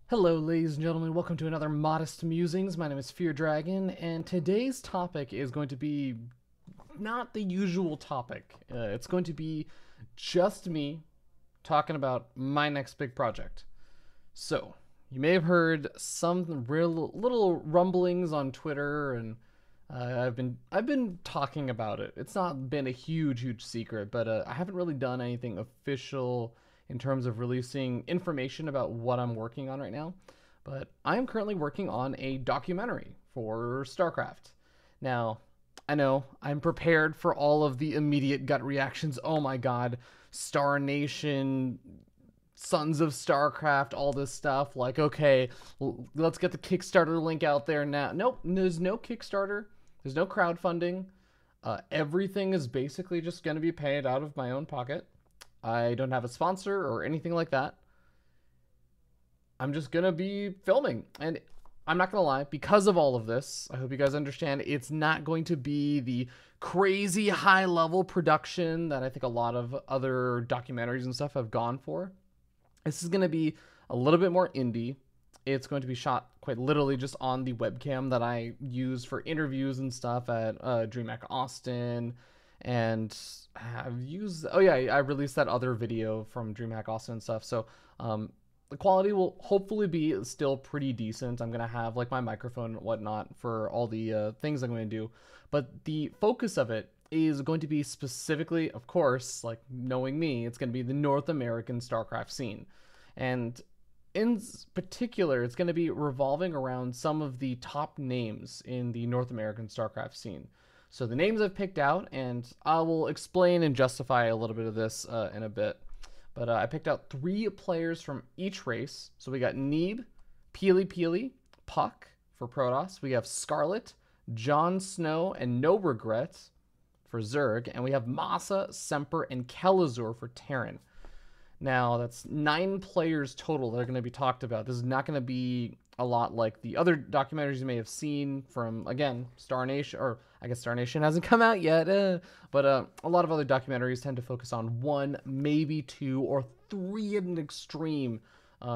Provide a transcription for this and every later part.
Hello, ladies and gentlemen. Welcome to another Modest Musings. My name is Fear Dragon, and today's topic is going to be not the usual topic. It's going to be just me talking about my next big project. So, you may have heard some real little rumblings on Twitter, and I've been talking about it. It's not been a huge secret, but I haven't really done anything official in terms of releasing information about what I'm working on right now. But I am currently working on a documentary for StarCraft. Now, I know I'm prepared for all of the immediate gut reactions. Oh my god, Star Nation, Sons of StarCraft, all this stuff. Like, okay, let's get the Kickstarter link out there now. Nope, there's no Kickstarter. There's no crowdfunding. Everything is basically just going to be paid out of my own pocket. I don't have a sponsor or anything like that. I'm just going to be filming. And I'm not going to lie, because of all of this, I hope you guys understand, it's not going to be the crazy high level production that I think a lot of other documentaries and stuff have gone for. This is going to be a little bit more indie. It's going to be shot quite literally just on the webcam that I use for interviews and stuff at DreamHack Austin, and have used. Oh yeah, I released that other video from DreamHack Austin and stuff. So the quality will hopefully be still pretty decent. I'm gonna have like my microphone and whatnot for all the things I'm going to do, but the focus of it is going to be specifically, of course, like knowing me, it's going to be the North American StarCraft scene, and in particular, it's going to be revolving around some of the top names in the North American StarCraft scene. So the names I've picked out, and I will explain and justify a little bit of this in a bit. But I picked out 3 players from each race. So we got Neeb, Peely, Puck for Protoss. We have Scarlet, Jon Snow, and No Regrets for Zerg. And we have Masa, Semper, and Kelazur for Terran. Now, that's 9 players total that are going to be talked about. This is not going to be a lot like the other documentaries you may have seen from, again, Star Nation, or I guess Star Nation hasn't come out yet, but a lot of other documentaries tend to focus on 1, maybe 2, or 3 at an extreme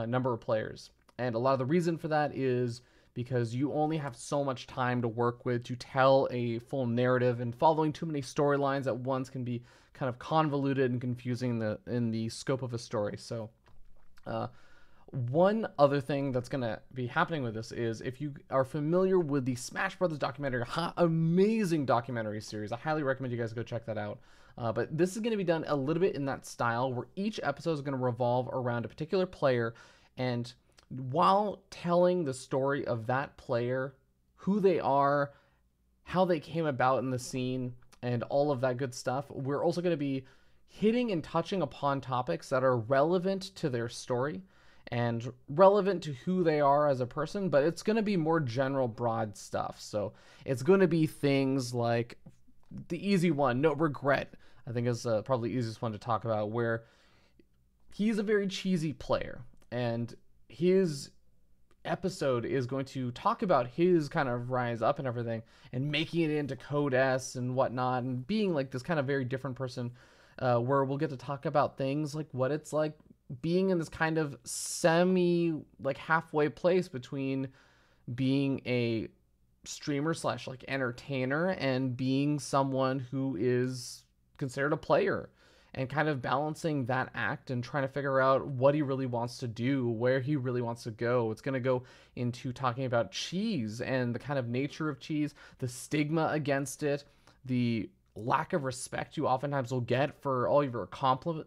number of players. And a lot of the reason for that is because you only have so much time to work with to tell a full narrative, and following too many storylines at once can be kind of convoluted and confusing in the scope of a story. So one other thing that's going to be happening with this is, if you are familiar with the Smash Brothers documentary, amazing documentary series, I highly recommend you guys go check that out. But this is going to be done a little bit in that style, where each episode is going to revolve around a particular player, and while telling the story of that player, who they are, how they came about in the scene, and all of that good stuff, we're also going to be hitting and touching upon topics that are relevant to their story and relevant to who they are as a person, but it's going to be more general, broad stuff. So it's going to be things like the easy one, No Regret, I think is probably the easiest one to talk about, where he's a very cheesy player, and his episode is going to talk about his kind of rise up and everything, and making it into Code S and whatnot, and being like this kind of very different person, where we'll get to talk about things like what it's like being in this kind of semi, like, halfway place between being a streamer slash like entertainer and being someone who is considered a player, and kind of balancing that act and trying to figure out what he really wants to do, where he really wants to go. It's going to go into talking about cheese and the kind of nature of cheese, the stigma against it, the lack of respect you oftentimes will get for all of your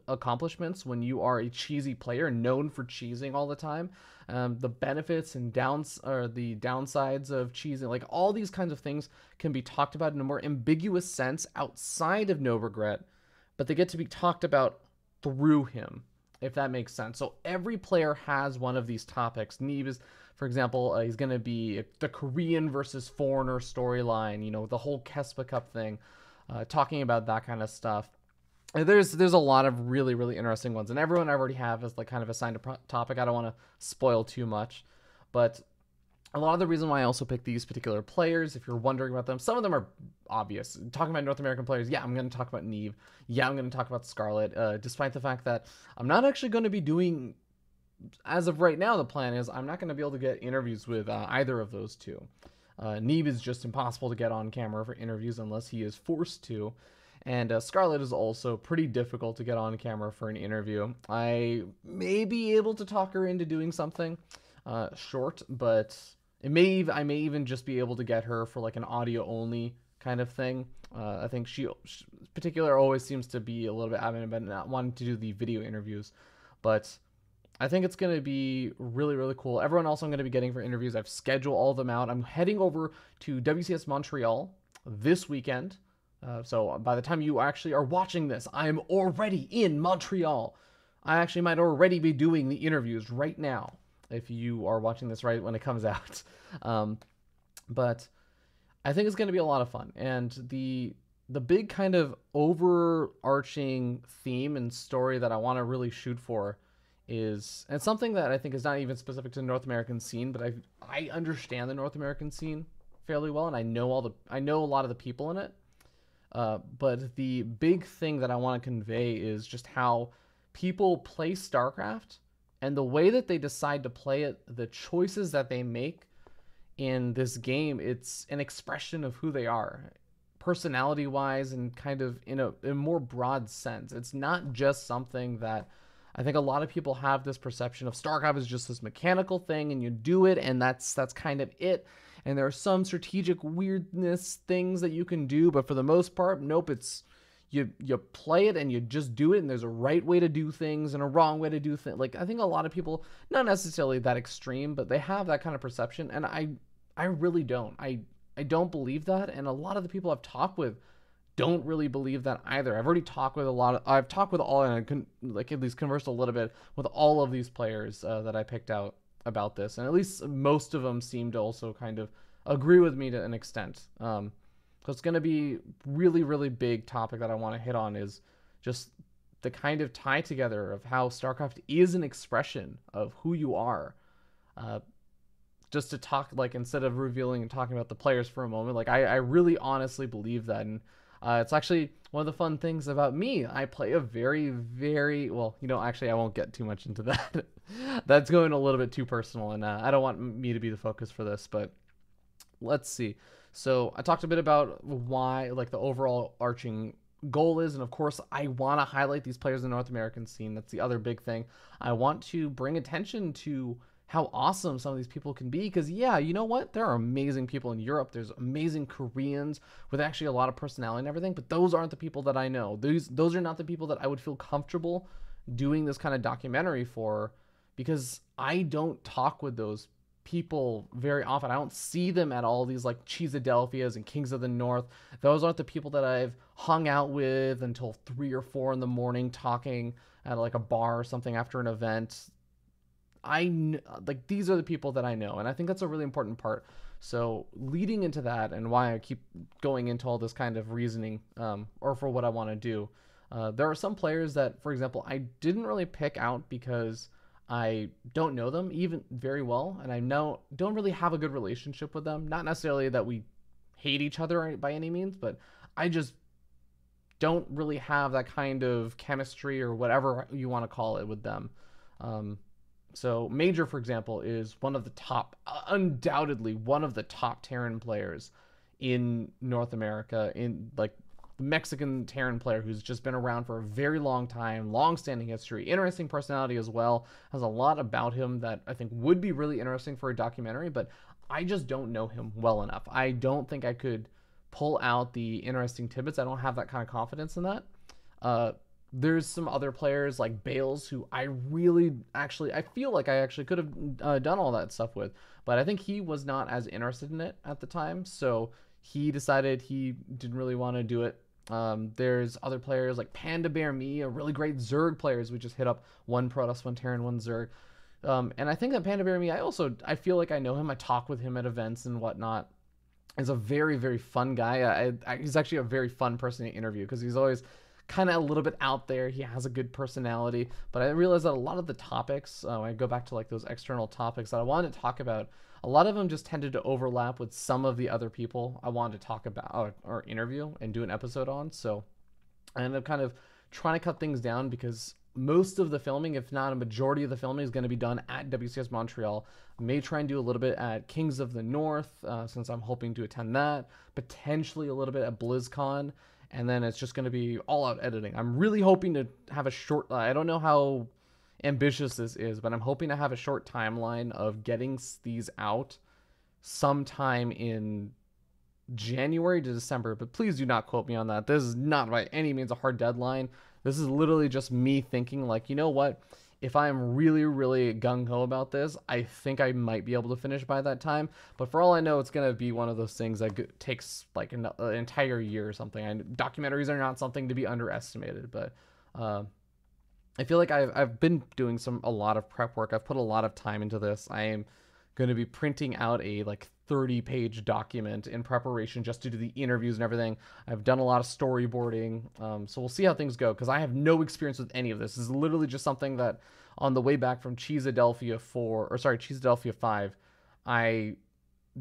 accomplishments when you are a cheesy player known for cheesing all the time, the benefits and the downsides of cheesing. Like, all these kinds of things can be talked about in a more ambiguous sense outside of No Regret, but they get to be talked about through him, if that makes sense. So every player has one of these topics. Neeb is, for example, he's going to be the Korean versus foreigner storyline, the whole Kespa Cup thing, talking about that kind of stuff. There's a lot of really interesting ones, and everyone I already have is like kind of assigned a topic. I don't want to spoil too much, but a lot of the reason why I also picked these particular players, if you're wondering about them, some of them are obvious. Talking about North American players, yeah, I'm going to talk about Neve. Yeah, I'm going to talk about Scarlet, despite the fact that I'm not actually going to be doing as of right now, the plan is I'm not going to be able to get interviews with either of those two. Neeb is just impossible to get on camera for interviews unless he is forced to. And Scarlett is also pretty difficult to get on camera for an interview. I may be able to talk her into doing something short, but I may even just be able to get her for like an audio only kind of thing. I think she particular always seems to be a little bit adamant about not wanting to do the video interviews, but I think it's going to be really, really cool. Everyone else I'm going to be getting for interviews, I've scheduled all of them out. I'm heading over to WCS Montreal this weekend. So by the time you actually are watching this, I'm already in Montreal. I actually might already be doing the interviews right now if you are watching this right when it comes out. But I think it's going to be a lot of fun. And the big kind of overarching theme and story that I want to really shoot for is, and something that I think is not even specific to the North American scene, but I understand the North American scene fairly well, and I know a lot of the people in it. But the big thing that I want to convey is just how people play StarCraft and the way that they decide to play it, the choices that they make in this game. It's an expression of who they are, personality wise, and kind of in a more broad sense. It's not just something that I think a lot of people have this perception of StarCraft is just this mechanical thing and you do it and that's kind of it. And there are some strategic weirdness things that you can do, but for the most part, nope, it's you play it and you just do it, and there's a right way to do things and a wrong way to do things. Like, I think a lot of people, not necessarily that extreme, but they have that kind of perception, and I really don't. I don't believe that, and a lot of the people I've talked with don't really believe that either. I've already talked with I've talked with all, and I can like at least conversed a little bit with all of these players that I picked out about this, and at least most of them seem to also kind of agree with me to an extent. So it's going to be really, really big topic that I want to hit on is just the kind of tie together of how StarCraft is an expression of who you are. Just to talk, like, instead of revealing and talking about the players for a moment, like I really honestly believe that. And it's actually one of the fun things about me. I play a very, very, well, actually I won't get too much into that. That's going a little bit too personal, and I don't want me to be the focus for this, but let's see. So I talked a bit about why, like, the overall arching goal is, and of course I want to highlight these players in the North American scene. That's the other big thing. I want to bring attention to how awesome some of these people can be, because yeah, you know what, there are amazing people in Europe, there's amazing Koreans with actually a lot of personality and everything, but those aren't the people that I know. Those are not the people that I would feel comfortable doing this kind of documentary for, because I don't talk with those people very often. I don't see them at all these like Cheesadelphias and Kings of the North. Those aren't the people that I've hung out with until 3 or 4 in the morning talking at like a bar or something after an event. Like, these are the people that I know, and I think that's a really important part. So leading into that, and why I keep going into all this kind of reasoning, or for what I want to do, there are some players that, for example, I didn't really pick out because I don't know them even very well, and I don't really have a good relationship with them. Not necessarily that we hate each other by any means, but I just don't really have that kind of chemistry or whatever you want to call it with them. So Major, for example, is one of the top, undoubtedly one of the top Terran players in North America, in like the Mexican Terran player who's just been around for a very long time, long-standing history, interesting personality as well, has a lot about him that I think would be really interesting for a documentary, but I just don't know him well enough. I don't think I could pull out the interesting tidbits. I don't have that kind of confidence in that. There's some other players like Bales who I feel like I actually could have done all that stuff with, but I think he was not as interested in it at the time, so he decided he didn't really want to do it. There's other players like Panda Bear Me, a really great Zerg players. We just hit up 1 Protoss, 1 Terran, 1 Zerg. And I think that Panda Bear Me, I feel like I know him. I talk with him at events and whatnot. He's a very, very fun guy. He's actually a very fun person to interview because he's always kind of a little bit out there. He has a good personality, but I realized that a lot of the topics, when I go back to like those external topics that I wanted to talk about, a lot of them just tended to overlap with some of the other people I wanted to talk about or interview and do an episode on. So I ended up kind of trying to cut things down because most of the filming, if not a majority of the filming, is going to be done at WCS Montreal. I may try and do a little bit at Kings of the North, since I'm hoping to attend that. Potentially a little bit at BlizzCon. And then it's just going to be all-out editing. I'm really hoping to have a short... I don't know how ambitious this is, but I'm hoping to have a short timeline of getting these out sometime in January to December, but please do not quote me on that. This is not by any means a hard deadline. This is literally just me thinking like, you know what? If I'm really, really gung-ho about this, I think I might be able to finish by that time. But for all I know, it's going to be one of those things that takes like an entire year or something. And documentaries are not something to be underestimated, but I feel like I've been doing a lot of prep work. I've put a lot of time into this. I am going to be printing out a like 30-page document in preparation just to do the interviews and everything. I've done a lot of storyboarding, so we'll see how things go, because I have no experience with any of this. This is literally just something that on the way back from Cheeseadelphia 5, I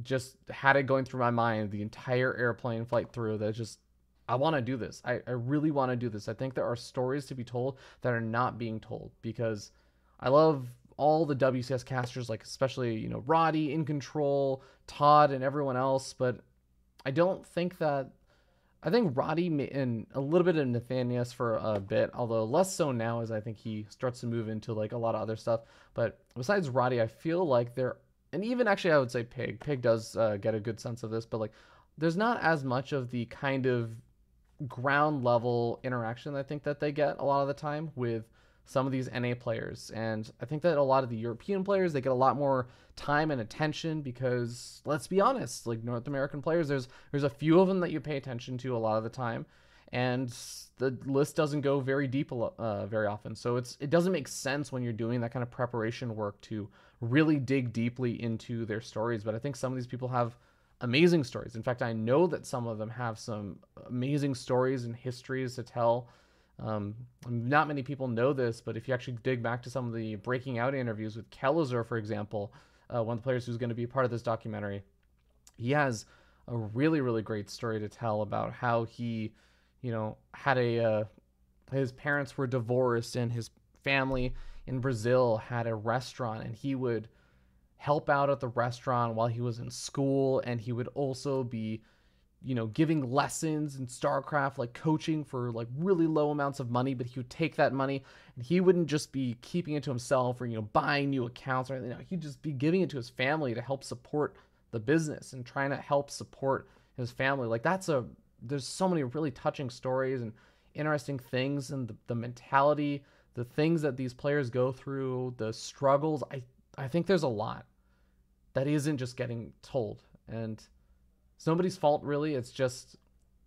just had it going through my mind the entire airplane flight through. That just, I want to do this. I really want to do this. I think there are stories to be told that are not being told, because I love all the WCS casters, like especially, you know, Roddy, In Control, Todd, and everyone else, but I don't think that... I think Roddy and a little bit of Nathanias for a bit, although less so now, as I think he starts to move into like a lot of other stuff. But besides Roddy, I feel like there... And even actually I would say Pig. Pig does get a good sense of this, but like there's not as much of the kind of ground level interaction I think that they get a lot of the time with some of these NA players. And I think that a lot of the European players, they get a lot more time and attention because, let's be honest, like North American players, there's a few of them that you pay attention to a lot of the time, and the list doesn't go very deep very often. So it doesn't make sense when you're doing that kind of preparation work to really dig deeply into their stories. But I think some of these people have amazing stories. In fact, I know that some of them have some amazing stories and histories to tell. Not many people know this, but if you actually dig back to some of the breaking out interviews with Kellezer, for example, one of the players who's going to be part of this documentary, he has a really, really great story to tell about how he, you know, had his parents were divorced and his family in Brazil had a restaurant, and he would help out at the restaurant while he was in school, and he would also be, you know, giving lessons in StarCraft, like coaching for like really low amounts of money, but he would take that money and he wouldn't just be keeping it to himself or, you know, buying new accounts or anything. No, he'd just be giving it to his family to help support the business and trying to help support his family. Like there's so many really touching stories and interesting things, and the mentality, the things that these players go through, the struggles. I think there's a lot that isn't just getting told, and it's nobody's fault, really. It's just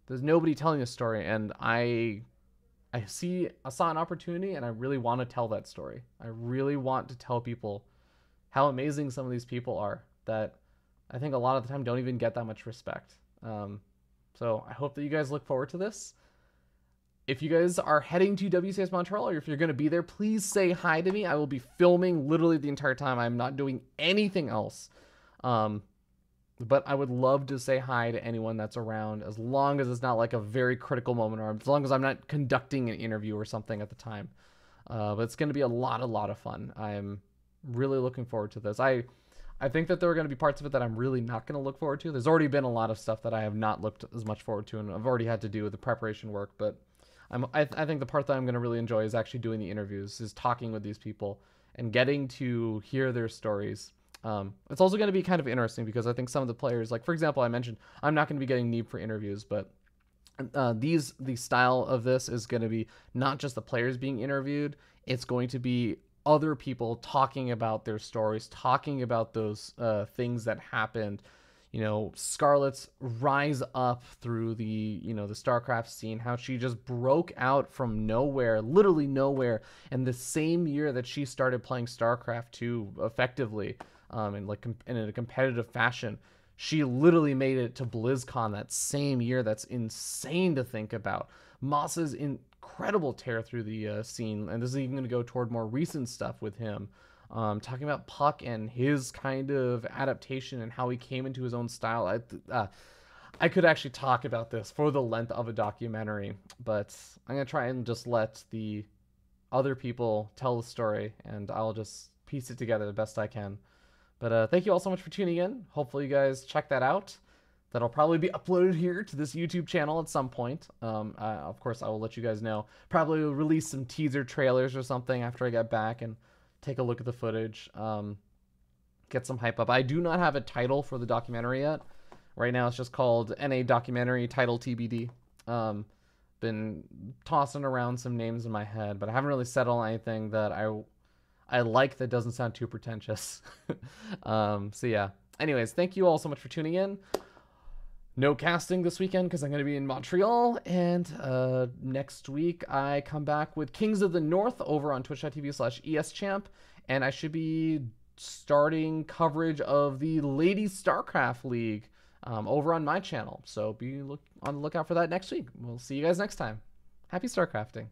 there's nobody telling a story, and I saw an opportunity, and I really want to tell that story. I really want to tell people how amazing some of these people are that I think a lot of the time don't even get that much respect. So I hope that you guys look forward to this. If you guys are heading to WCS Montreal, or if you're going to be there, please say hi to me. I will be filming literally the entire time. I'm not doing anything else. But I would love to say hi to anyone that's around, as long as it's not like a very critical moment, or as long as I'm not conducting an interview or something at the time. But it's going to be a lot of fun. I'm really looking forward to this. I think that there are going to be parts of it that I'm really not going to look forward to. There's already been a lot of stuff that I have not looked as much forward to, and I've already had to do with the preparation work. But I think the part that I'm going to really enjoy is actually doing the interviews, is talking with these people and getting to hear their stories. It's also going to be kind of interesting because I think some of the players, like for example, I mentioned I'm not going to be getting Neeb for interviews, but the style of this is going to be not just the players being interviewed. It's going to be other people talking about their stories, talking about those things that happened. You know, Scarlett's rise up through the, you know, the StarCraft scene, how she just broke out from nowhere, literally nowhere, and the same year that she started playing StarCraft 2 effectively, in a competitive fashion, she literally made it to BlizzCon that same year. That's insane to think about. Moss's incredible tear through the scene, and this is even going to go toward more recent stuff with him. Talking about Puck and his kind of adaptation and how he came into his own style. I could actually talk about this for the length of a documentary, but I'm going to try and just let the other people tell the story, and I'll just piece it together the best I can. But thank you all so much for tuning in. Hopefully you guys check that out. That'll probably be uploaded here to this YouTube channel at some point. Of course, I will let you guys know. Probably will release some teaser trailers or something after I get back and take a look at the footage. Get some hype up. I do not have a title for the documentary yet. Right now it's just called NA Documentary, title TBD. Been tossing around some names in my head, but I haven't really settled on anything that I like that doesn't sound too pretentious. So yeah. Anyways, thank you all so much for tuning in. No casting this weekend because I'm going to be in Montreal, and next week I come back with Kings of the North over on twitch.tv/eschamp, and I should be starting coverage of the Ladies StarCraft League over on my channel. So be on the lookout for that next week. We'll see you guys next time. Happy StarCrafting.